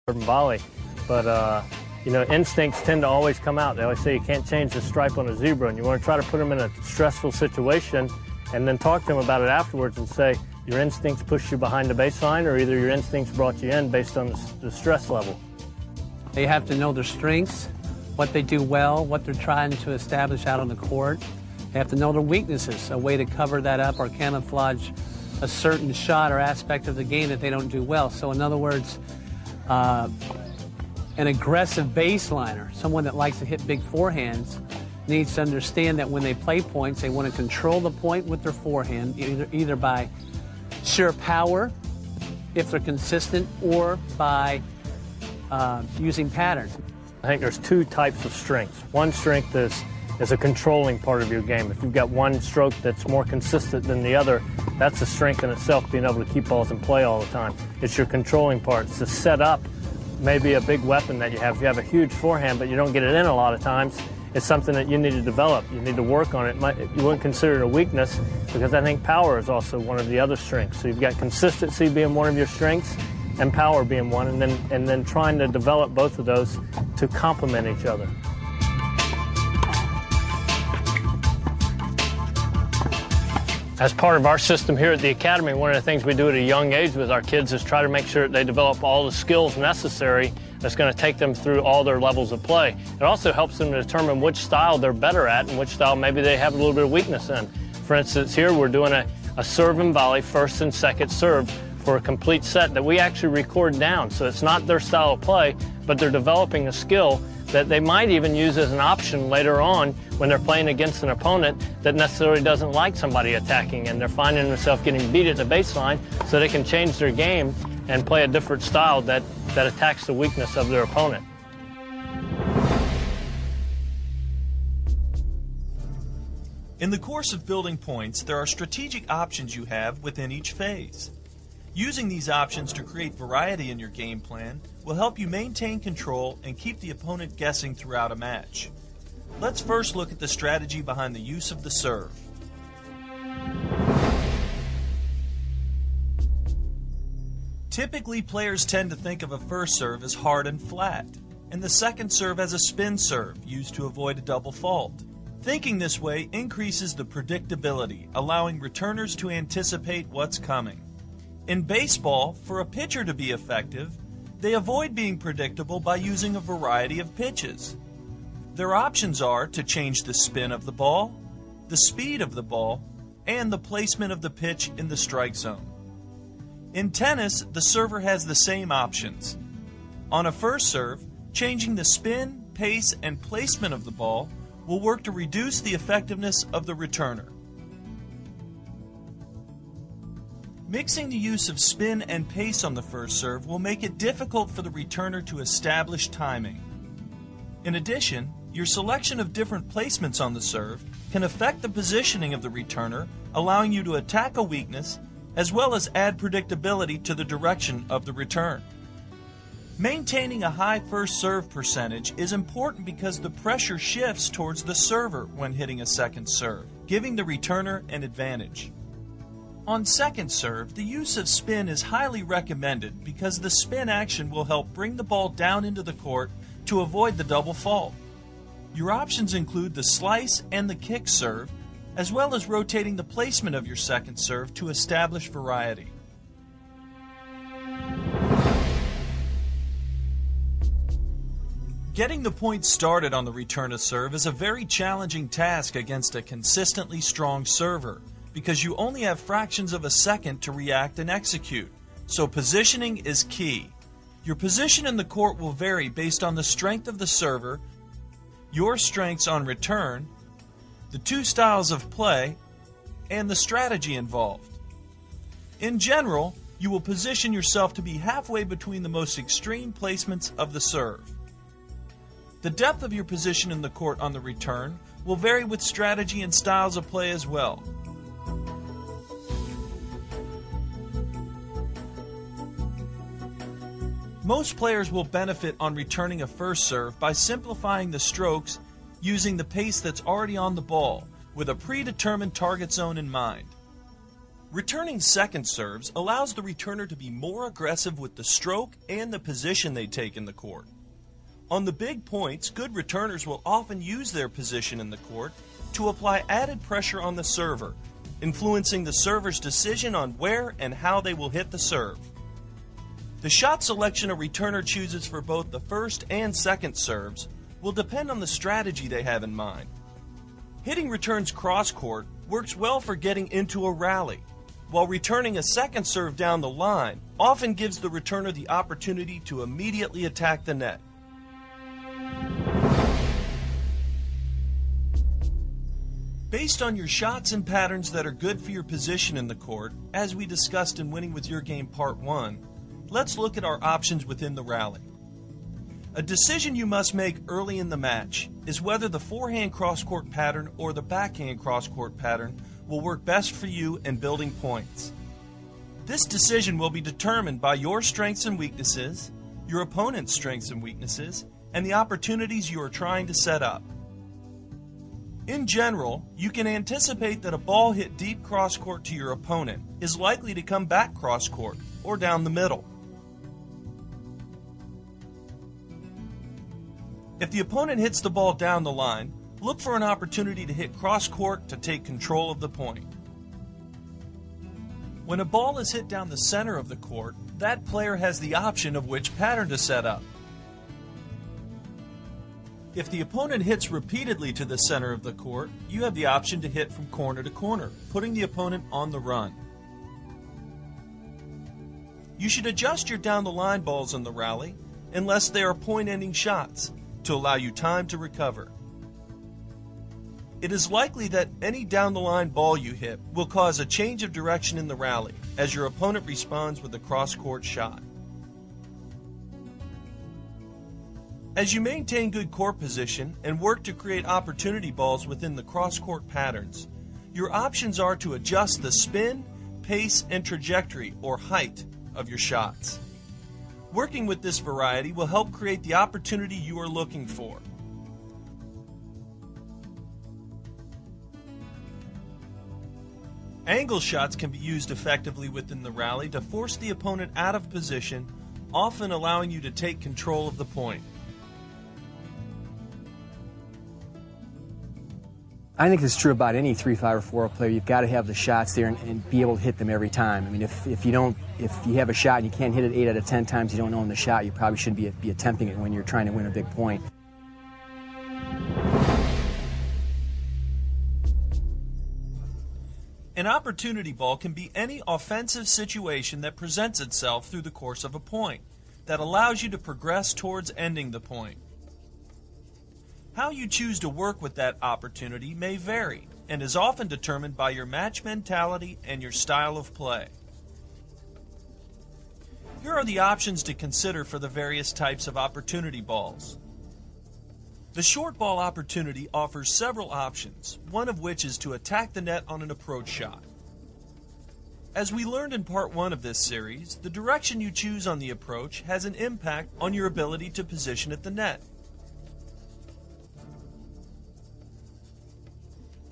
and volley, but you know, instincts tend to always come out. They always say you can't change the stripe on a zebra, and you want to try to put them in a stressful situation and then talk to them about it afterwards and say your instincts pushed you behind the baseline, or either your instincts brought you in based on the stress level. They have to know their strengths, what they do well, what they're trying to establish out on the court. They have to know their weaknesses, a way to cover that up or camouflage a certain shot or aspect of the game that they don't do well. So in other words, an aggressive baseliner, someone that likes to hit big forehands, needs to understand that when they play points, they want to control the point with their forehand, either by sheer power, if they're consistent, or by using patterns. I think there's two types of strengths. One strength is a controlling part of your game. If you've got one stroke that's more consistent than the other, that's a strength in itself, being able to keep balls in play all the time. It's your controlling part. It's the setup. Maybe a big weapon that you have. If you have a huge forehand but you don't get it in a lot of times, it's something that you need to develop. You need to work on it. You wouldn't consider it a weakness, because I think power is also one of the other strengths. So you've got consistency being one of your strengths and power being one, and then trying to develop both of those to complement each other. As part of our system here at the Academy, one of the things we do at a young age with our kids is try to make sure that they develop all the skills necessary that's going to take them through all their levels of play. It also helps them to determine which style they're better at and which style maybe they have a little bit of weakness in. For instance, here we're doing a serve and volley, first and second serve, for a complete set that we actually record down. So it's not their style of play, but they're developing a skill that they might even use as an option later on when they're playing against an opponent that necessarily doesn't like somebody attacking, and they're finding themselves getting beat at the baseline, so they can change their game and play a different style that attacks the weakness of their opponent. In the course of building points, there are strategic options you have within each phase. Using these options to create variety in your game plan will help you maintain control and keep the opponent guessing throughout a match. Let's first look at the strategy behind the use of the serve. Typically, players tend to think of a first serve as hard and flat, and the second serve as a spin serve used to avoid a double fault. Thinking this way increases the predictability, allowing returners to anticipate what's coming. In baseball, for a pitcher to be effective, they avoid being predictable by using a variety of pitches. Their options are to change the spin of the ball, the speed of the ball, and the placement of the pitch in the strike zone. In tennis, the server has the same options. On a first serve, changing the spin, pace, and placement of the ball will work to reduce the effectiveness of the returner. Mixing the use of spin and pace on the first serve will make it difficult for the returner to establish timing. In addition, your selection of different placements on the serve can affect the positioning of the returner, allowing you to attack a weakness as well as add predictability to the direction of the return. Maintaining a high first serve percentage is important because the pressure shifts towards the server when hitting a second serve, giving the returner an advantage. On second serve, the use of spin is highly recommended because the spin action will help bring the ball down into the court to avoid the double fault. Your options include the slice and the kick serve, as well as rotating the placement of your second serve to establish variety. Getting the point started on the return of serve is a very challenging task against a consistently strong server, because you only have fractions of a second to react and execute, so positioning is key. Your position in the court will vary based on the strength of the server, your strengths on return, the two styles of play, and the strategy involved. In general, you will position yourself to be halfway between the most extreme placements of the serve. The depth of your position in the court on the return will vary with strategy and styles of play as well. Most players will benefit on returning a first serve by simplifying the strokes using the pace that's already on the ball with a predetermined target zone in mind. Returning second serves allows the returner to be more aggressive with the stroke and the position they take in the court. On the big points, good returners will often use their position in the court to apply added pressure on the server, influencing the server's decision on where and how they will hit the serve. The shot selection a returner chooses for both the first and second serves will depend on the strategy they have in mind. Hitting returns cross-court works well for getting into a rally, while returning a second serve down the line often gives the returner the opportunity to immediately attack the net. Based on your shots and patterns that are good for your position in the court, as we discussed in Winning with Your Game Part 1, let's look at our options within the rally. A decision you must make early in the match is whether the forehand cross-court pattern or the backhand cross-court pattern will work best for you in building points. This decision will be determined by your strengths and weaknesses, your opponent's strengths and weaknesses, and the opportunities you are trying to set up. In general, you can anticipate that a ball hit deep cross-court to your opponent is likely to come back cross-court or down the middle. If the opponent hits the ball down the line, look for an opportunity to hit cross-court to take control of the point. When a ball is hit down the center of the court, that player has the option of which pattern to set up. If the opponent hits repeatedly to the center of the court, you have the option to hit from corner to corner, putting the opponent on the run. You should adjust your down-the-line balls in the rally unless they are point-ending shots to allow you time to recover. It is likely that any down-the-line ball you hit will cause a change of direction in the rally as your opponent responds with a cross-court shot. As you maintain good court position and work to create opportunity balls within the cross-court patterns, your options are to adjust the spin, pace, and trajectory or height of your shots. Working with this variety will help create the opportunity you are looking for. Angle shots can be used effectively within the rally to force the opponent out of position, often allowing you to take control of the point. I think it's true about any 3-5 or 4 player. You've got to have the shots there and be able to hit them every time. I mean, if you have a shot and you can't hit it 8 out of 10 times, you don't own the shot. You probably shouldn't be attempting it when you're trying to win a big point. An opportunity ball can be any offensive situation that presents itself through the course of a point that allows you to progress towards ending the point. How you choose to work with that opportunity may vary and is often determined by your match mentality and your style of play. Here are the options to consider for the various types of opportunity balls. The short ball opportunity offers several options, one of which is to attack the net on an approach shot. As we learned in part 1 of this series, the direction you choose on the approach has an impact on your ability to position at the net.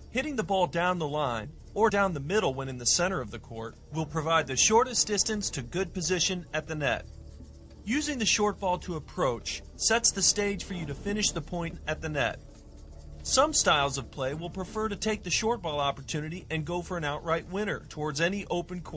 Hitting the ball down the line or down the middle when in the center of the court will provide the shortest distance to good position at the net. Using the short ball to approach sets the stage for you to finish the point at the net. Some styles of play will prefer to take the short ball opportunity and go for an outright winner towards any open court.